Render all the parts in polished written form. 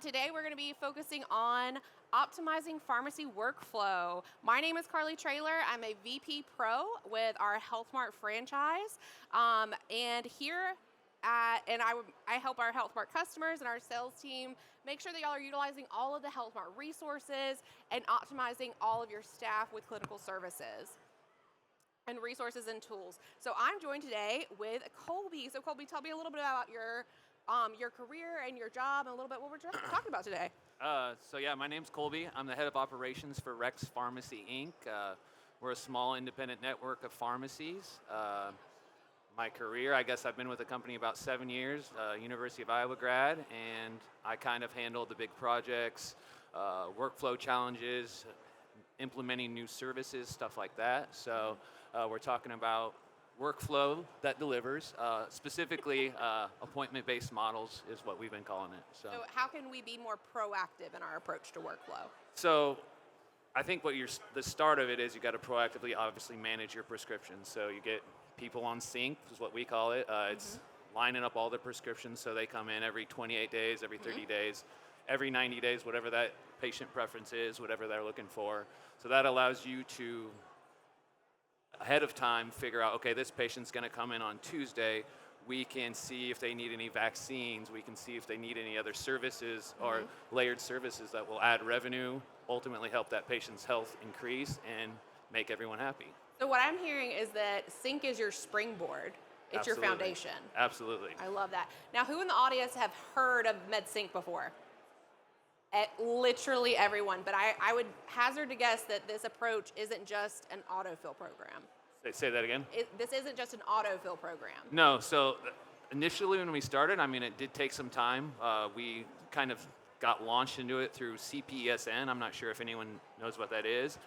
Today we're going to be focusing on optimizing pharmacy workflow. My name is Carly Traylor. I'm a VP Pro with our HealthMart franchise, and here I help our HealthMart customers and our sales team make sure that y'all are utilizing all of the HealthMart resources and optimizing all of your staff with clinical services and resources and tools. So I'm joined today with Colby. So Colby, tell me a little bit about your career and your job and a little bit what we're talking about today. My name's Colby. I'm the head of operations for Rex Pharmacy, Inc. We're a small independent network of pharmacies. My career, I guess I've been with the company about 7 years, University of Iowa grad, and I kind of handled the big projects, workflow challenges, implementing new services, stuff like that. So we're talking about workflow that delivers, specifically appointment-based models is what we've been calling it. So how can we be more proactive in our approach to workflow? So I think the start of it is you got to proactively, obviously, manage your prescriptions. So you get people on sync, is what we call it. It's lining up all the prescriptions so they come in every 28 days, every 30 days, every 90 days, whatever that patient preference is, whatever they're looking for. So that allows you to, ahead of time, figure out, okay, this patient's going to come in on Tuesday. We can see if they need any vaccines. We can see if they need any other services or layered services that will add revenue, ultimately help that patient's health increase and make everyone happy. So what I'm hearing is that sync is your springboard. It's Absolutely. Your foundation. Absolutely. I love that. Now, who in the audience have heard of MedSync before? Literally everyone, but I would hazard to guess that this approach isn't just an autofill program. Say that again? This isn't just an autofill program. No, so initially when we started, it did take some time. We kind of got launched into it through CPESN. I'm not sure if anyone knows what that is.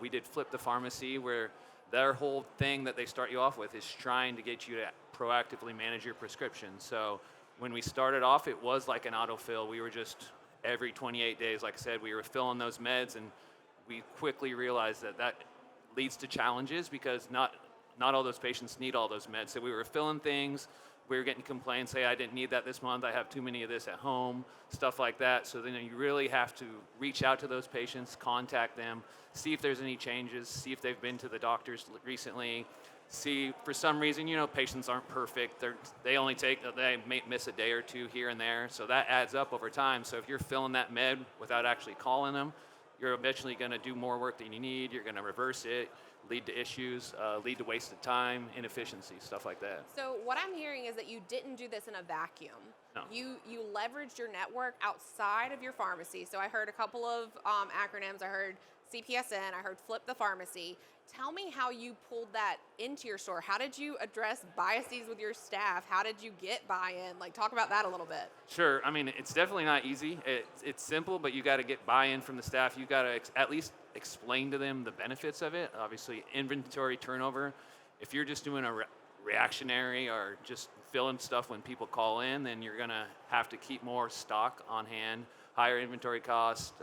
We did Flip the Pharmacy, where their whole thing that they start you off with is trying to get you to proactively manage your prescription. So when we started off, it was like an autofill. We were just every 28 days, like I said, we were filling those meds, and we quickly realized that leads to challenges because not all those patients need all those meds. So we were filling things. We were getting complaints, hey, I didn't need that this month. I have too many of this at home, stuff like that. So then you really have to reach out to those patients, contact them, see if there's any changes, see if they've been to the doctors recently, see, for some reason, patients aren't perfect. They may miss a day or two here and there. So that adds up over time. So if you're filling that med without actually calling them, you're eventually going to do more work than you need. You're going to reverse it, lead to issues, lead to wasted time, inefficiency, stuff like that. So what I'm hearing is that you didn't do this in a vacuum. No. You leveraged your network outside of your pharmacy. So I heard a couple of acronyms. I heard CPSN. I heard Flip the Pharmacy. Tell me how you pulled that into your store. How did you address biases with your staff? How did you get buy-in? Talk about that a little bit. Sure. It's definitely not easy. It's simple, but you got to get buy-in from the staff. You got to at least explain to them the benefits of it. Obviously, inventory turnover. If you're just doing a reactionary or just filling stuff when people call in, then you're going to have to keep more stock on hand, higher inventory cost.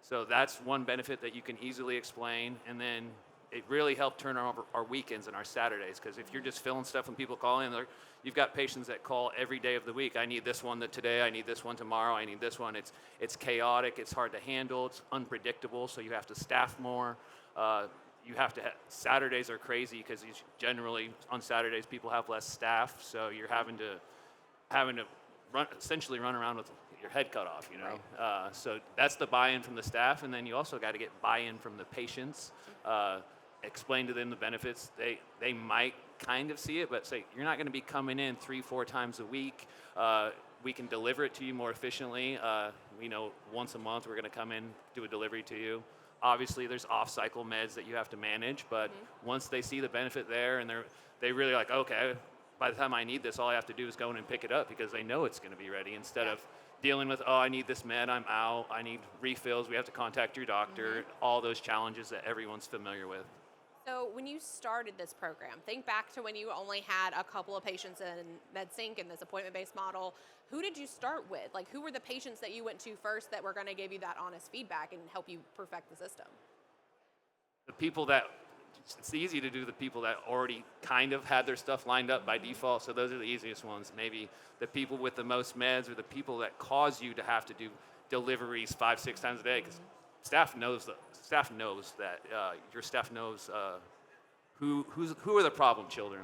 So that's one benefit that you can easily explain. And then it really helped turn over our weekends and our Saturdays, because if you're just filling stuff when people call in, you've got patients that call every day of the week. I need this one today, I need this one tomorrow, I need this one. It's chaotic, it's hard to handle, it's unpredictable, so you have to staff more. Saturdays are crazy because generally on Saturdays people have less staff, so you're having to essentially run around with your head cut off, Right. So that's the buy-in from the staff, and then you also got to get buy-in from the patients. Explain to them the benefits. They might kind of see it, but say you're not going to be coming in 3-4 times a week. We can deliver it to you more efficiently. We know once a month we're going to come in, do a delivery to you. Obviously, there's off-cycle meds that you have to manage, but once they see the benefit there, and they really like, okay, by the time I need this, all I have to do is go in and pick it up because they know it's going to be ready, instead of dealing with, I need this med, I'm out, I need refills, we have to contact your doctor, all those challenges that everyone's familiar with. So when you started this program, think back to when you only had a couple of patients in MedSync and this appointment-based model. Who did you start with? Who were the patients that you went to first that were going to give you that honest feedback and help you perfect the system? The people that it's easy to do the people that already kind of had their stuff lined up by default. So those are the easiest ones. Maybe the people with the most meds or the people that cause you to have to do deliveries 5-6 times a day, because staff knows that your staff knows who are the problem children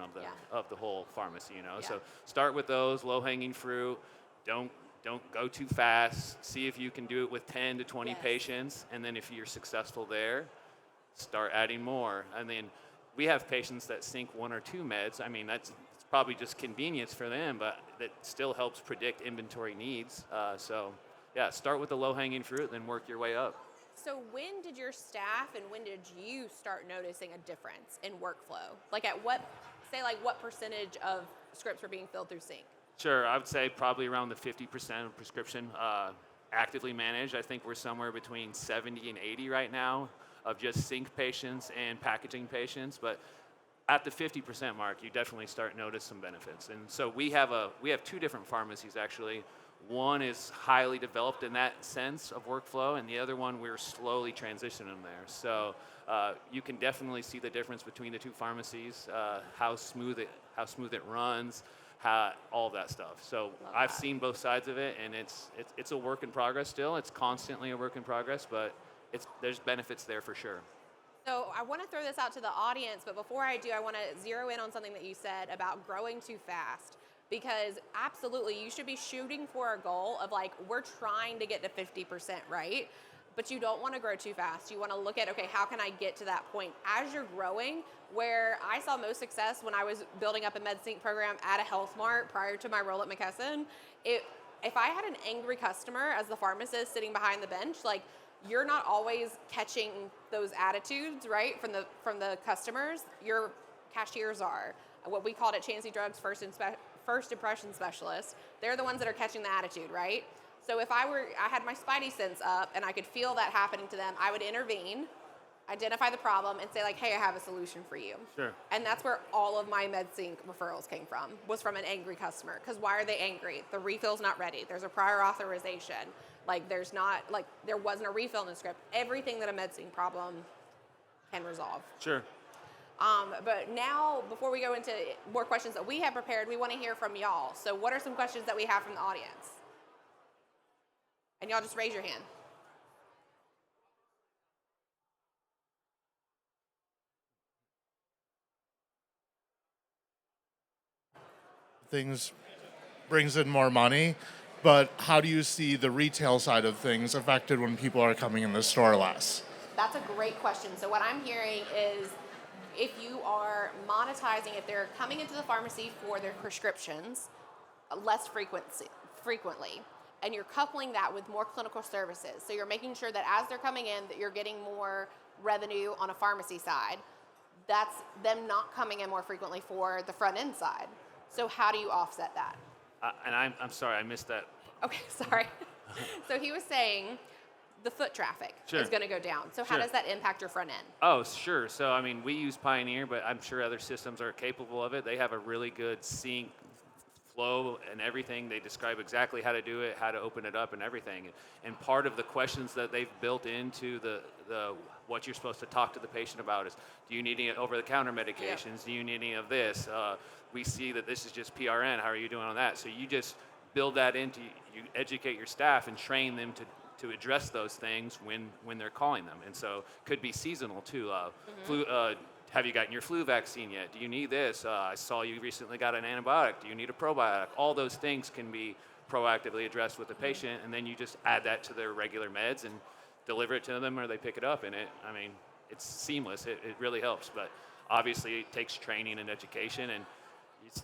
of the whole pharmacy. Yeah. So start with those low hanging fruit. Don't go too fast. See if you can do it with 10 to 20 patients, and then if you're successful there, start adding more. And then we have patients that sync 1 or 2 meds. I mean, it's probably just convenience for them, but that still helps predict inventory needs. So yeah, start with the low-hanging fruit, then work your way up. So when did your staff and when did you start noticing a difference in workflow? Like what percentage of scripts were being filled through sync? Sure, I would say probably around the 50% of prescription actively managed. I think we're somewhere between 70 and 80 right now of just sync patients and packaging patients, but at the 50% mark, you definitely start notice some benefits. And so we have 2 different pharmacies actually. One is highly developed in that sense of workflow, and the other one we're slowly transitioning there. So you can definitely see the difference between the 2 pharmacies, how smooth it runs, all that stuff. So I've seen both sides of it, and it's a work in progress still. It's constantly a work in progress, but there's benefits there for sure. So I want to throw this out to the audience, but before I do, I want to zero in on something that you said about growing too fast. Because absolutely, you should be shooting for a goal of like, we're trying to get to 50%, right? But you don't want to grow too fast. You want to look at, okay, how can I get to that point as you're growing? Where I saw most success when I was building up a MedSync program at a Health Mart prior to my role at McKesson, if I had an angry customer as the pharmacist sitting behind the bench, like, you're not always catching those attitudes, right, from the customers. Your cashiers are. What we called at Chansey Drugs first impression specialists. They're the ones that are catching the attitude, right? So if I had my spidey sense up and I could feel that happening to them, I would intervene, identify the problem, and say like, hey, I have a solution for you. Sure. And that's where all of my MedSync referrals came from, was from an angry customer. Because why are they angry? The refill's not ready. There's a prior authorization. Like there wasn't a refill in the script. Everything that a MedSync problem can resolve. Sure. But now, before we go into more questions that we have prepared, we want to hear from y'all. So what are some questions that we have from the audience? And y'all just raise your hand. Things brings in more money, but how do you see the retail side of things affected when people are coming in the store less? That's a great question. So what I'm hearing is if you are monetizing, if they're coming into the pharmacy for their prescriptions less frequently, and you're coupling that with more clinical services. So you're making sure that as they're coming in, that you're getting more revenue on a pharmacy side. That's them not coming in more frequently for the front end side. So how do you offset that? And I'm sorry, I missed that. Okay, sorry. So he was saying the foot traffic is going to go down. So how does that impact your front end? Oh, sure. So, I mean, we use Pioneer, but I'm sure other systems are capable of it. They have a really good sync flow and everything. They describe exactly how to do it, how to open it up and everything. And part of the questions that they've built into the what you're supposed to talk to the patient about is, do you need any over-the-counter medications? Yep. Do you need any of this? We see that this is just PRN. How are you doing on that? So you just build that into, you educate your staff and train them to address those things when they're calling them. And so could be seasonal too. Flu, have you gotten your flu vaccine yet? Do you need this? I saw you recently got an antibiotic. Do you need a probiotic? All those things can be proactively addressed with the patient, and then you just add that to their regular meds and deliver it to them, or they pick it up. And it's seamless. It really helps. But obviously it takes training and education, and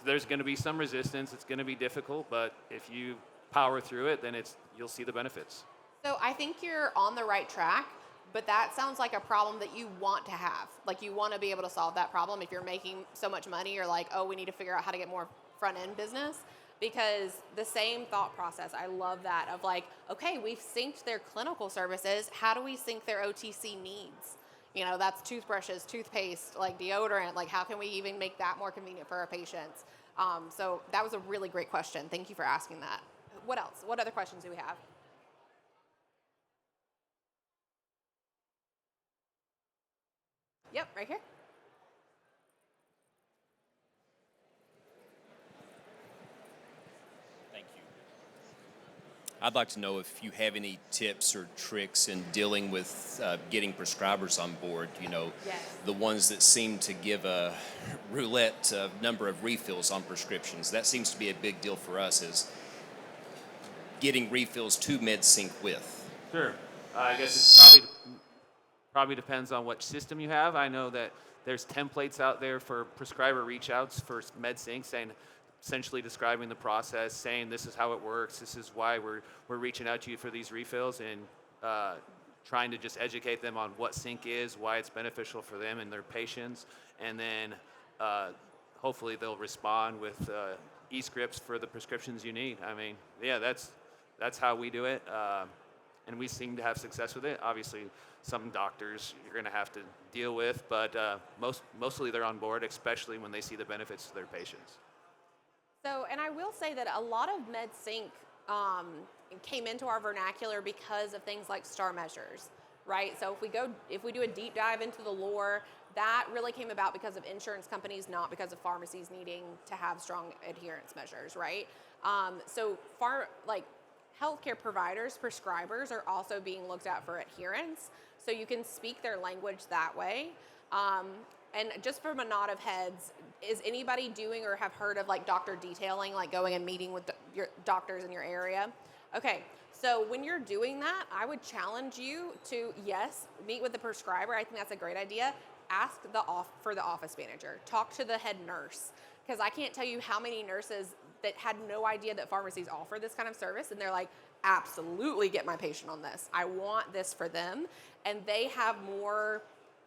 there's going to be some resistance. It's going to be difficult, but if you power through it, then you'll see the benefits. So I think you're on the right track, but that sounds like a problem that you want to have. Like you want to be able to solve that problem. If you're making so much money, you're like, oh, we need to figure out how to get more front end business. Because the same thought process, I love that, of like, okay, we've synced their clinical services. How do we sync their OTC needs? You know, that's toothbrushes, toothpaste, like deodorant. Like how can we even make that more convenient for our patients? So that was a really great question. Thank you for asking that. What else? What other questions do we have? Yep, right here. I'd like to know if you have any tips or tricks in dealing with getting prescribers on board. Yes. The ones that seem to give a roulette number of refills on prescriptions. That seems to be a big deal for us, is getting refills to MedSync with. Sure. I guess it probably depends on what system you have. I know that there's templates out there for prescriber reach outs for MedSync saying, essentially describing the process, saying this is how it works, this is why we're reaching out to you for these refills, and trying to just educate them on what sync is, why it's beneficial for them and their patients, and then hopefully they'll respond with e-scripts for the prescriptions you need. I mean, yeah, that's how we do it, and we seem to have success with it. Obviously, some doctors you're going to have to deal with, but mostly they're on board, especially when they see the benefits to their patients. So, and I will say that a lot of MedSync came into our vernacular because of things like STAR measures, right? So if we do a deep dive into the lore, that really came about because of insurance companies, not because of pharmacies needing to have strong adherence measures, right? So healthcare providers, prescribers are also being looked at for adherence, so you can speak their language that way. And just from a nod of heads, is anybody doing or have heard of like doctor detailing, like going and meeting with your doctors in your area? Okay, so when you're doing that, I would challenge you to, yes, meet with the prescriber. I think that's a great idea. Ask for the office manager. Talk to the head nurse, because I can't tell you how many nurses that had no idea that pharmacies offer this kind of service, and they're like, absolutely get my patient on this. I want this for them, and they have more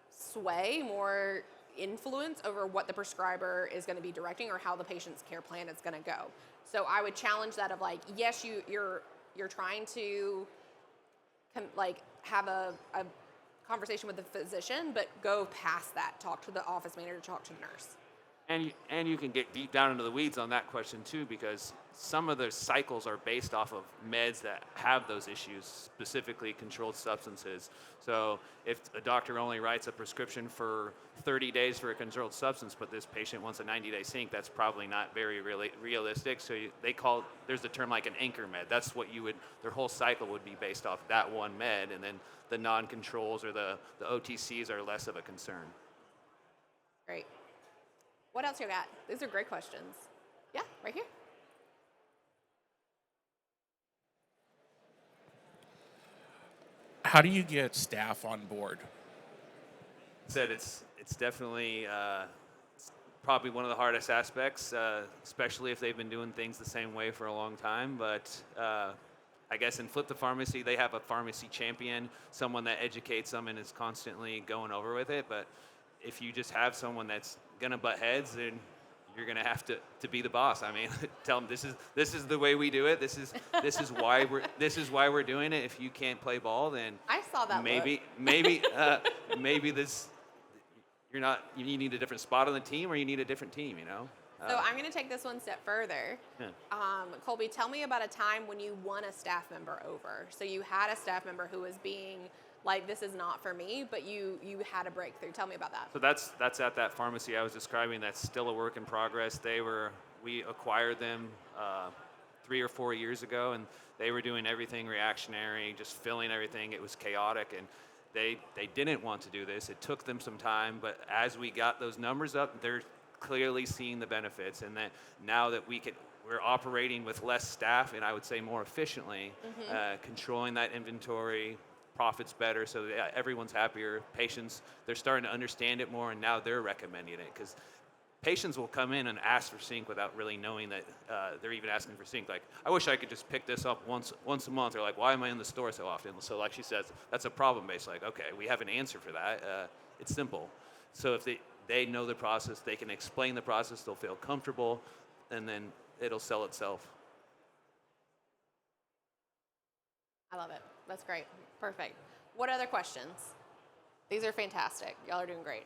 sway, more influence over what the prescriber is going to be directing or how the patient's care plan is going to go. So I would challenge that of like, yes, you're trying to have a conversation with the physician, but go past that. Talk to the office manager, talk to the nurse. And you can get deep down into the weeds on that question too, because some of the cycles are based off of meds that have those issues, specifically controlled substances. So if a doctor only writes a prescription for 30 days for a controlled substance, but this patient wants a 90-day sync, that's probably not very realistic. So there's a term like an anchor med. That's what their whole cycle would be based off that one med, and then the non-controls or the OTCs are less of a concern. Great. What else you got? These are great questions. Yeah, right here. How do you get staff on board? Said it's definitely it's probably one of the hardest aspects, especially if they've been doing things the same way for a long time. But I guess in Flip the Pharmacy, they have a pharmacy champion, someone that educates them and is constantly going over with it. But if you just have someone that's gonna butt heads, then you're gonna have to be the boss. I mean, tell them this is the way we do it. This is why we're doing it. If you can't play ball, then I saw that. Maybe this you need a different spot on the team, or you need a different team. So I'm going to take this one step further. Yeah. Colby, tell me about a time when you won a staff member over. So you had a staff member who was being like, this is not for me, but you had a breakthrough. Tell me about that. So that's at that pharmacy I was describing. That's still a work in progress. We acquired them 3 or 4 years ago, and they were doing everything reactionary, just filling everything. It was chaotic, and they didn't want to do this. It took them some time, but as we got those numbers up, they're clearly seeing the benefits, and that now that we're operating with less staff, and I would say more efficiently, controlling that inventory, profits better, so that everyone's happier. Patients, they're starting to understand it more, and now they're recommending it, because patients will come in and ask for sync without really knowing that they're even asking for sync. Like, I wish I could just pick this up once a month. They're like, why am I in the store so often? So like she says, that's a problem-based. Like, okay, we have an answer for that. It's simple. So if they know the process, they can explain the process, they'll feel comfortable, and then it'll sell itself. I love it. That's great. Perfect. What other questions? These are fantastic. Y'all are doing great.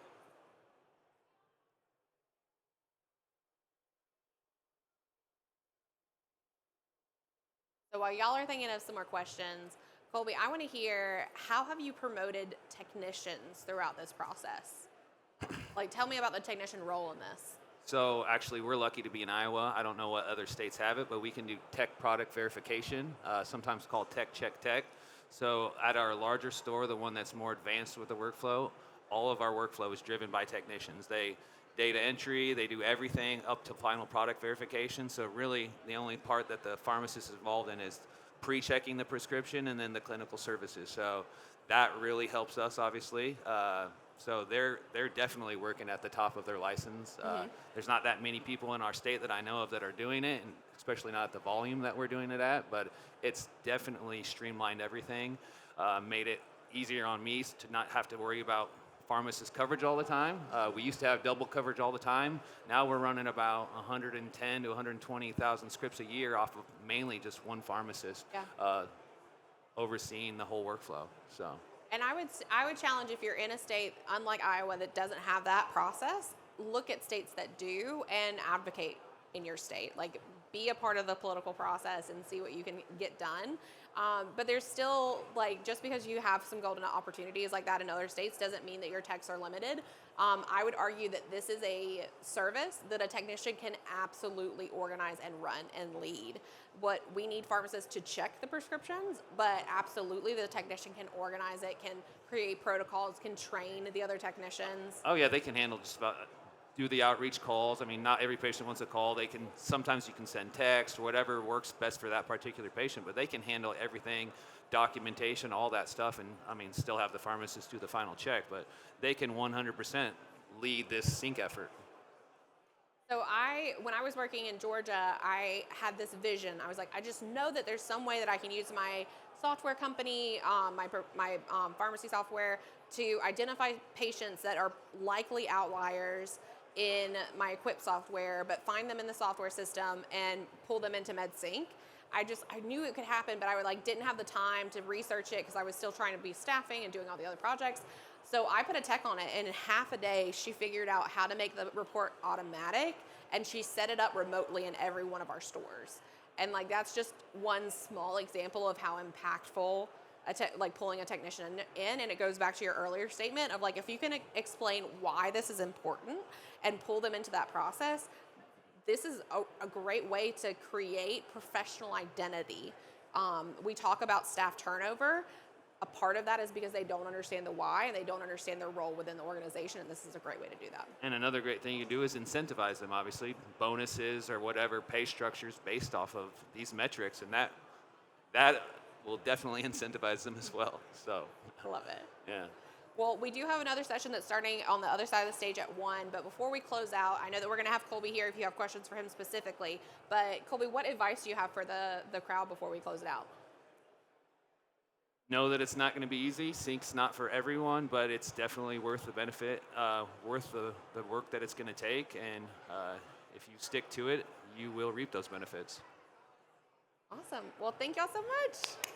So while y'all are thinking of some more questions, Colby, I want to hear, how have you promoted technicians throughout this process? Like, tell me about the technician role in this. So actually, we're lucky to be in Iowa. I don't know what other states have it, but we can do tech product verification, sometimes called Tech Check Tech. So at our larger store, the one that's more advanced with the workflow, all of our workflow is driven by technicians. They data entry, they do everything up to final product verification. So really, the only part that the pharmacist is involved in is pre-checking the prescription and then the clinical services. So that really helps us, obviously. So they're definitely working at the top of their license. There's not that many people in our state that I know of that are doing it, and especially not at the volume that we're doing it at. But it's definitely streamlined everything, made it easier on me to not have to worry about pharmacist coverage all the time. We used to have double coverage all the time. Now we're running about 110 to 120,000 scripts a year off of mainly just one pharmacist overseeing the whole workflow. So. And I would challenge, if you're in a state unlike Iowa that doesn't have that process, look at states that do and advocate in your state. Like, be a part of the political process and see what you can get done. But there's still, like, just because you have some golden opportunities like that in other states doesn't mean that your techs are limited. I would argue that this is a service that a technician can absolutely organize and run and lead. What we need pharmacists to check the prescriptions, but absolutely the technician can organize it, can create protocols, can train the other technicians. Oh yeah, they can handle just about do the outreach calls. I mean, not every patient wants a call. They can sometimes you can send text or whatever works best for that particular patient, but they can handle everything, documentation, all that stuff, and I mean, still have the pharmacist do the final check, but they can 100% lead this sync effort. So when I was working in Georgia, I had this vision. I was like, I just know that there's some way that I can use my software company, my pharmacy software, to identify patients that are likely outliers in my Equip software, but find them in the software system and pull them into MedSync. I knew it could happen, but I didn't have the time to research it because I was still trying to be staffing and doing all the other projects. So I put a tech on it, and in half a day, she figured out how to make the report automatic, and she set it up remotely in every one of our stores. And that's just one small example of how impactful pulling a technician in. And it goes back to your earlier statement of if you can explain why this is important and pull them into that process, this is a great way to create professional identity. We talk about staff turnover. A part of that is because they don't understand the why and they don't understand their role within the organization, and this is a great way to do that. And another great thing you do is incentivize them, obviously, bonuses or whatever, pay structures based off of these metrics, and that will definitely incentivize them as well. So I love it. Yeah. Well, we do have another session that's starting on the other side of the stage at 1, but before we close out, I know that we're going to have Colby here if you have questions for him specifically, but Colby, what advice do you have for the crowd before we close it out? Know that it's not going to be easy. Sync's not for everyone, but it's definitely worth the benefit, worth the work that it's going to take. And if you stick to it, you will reap those benefits. Awesome. Well, thank y'all so much.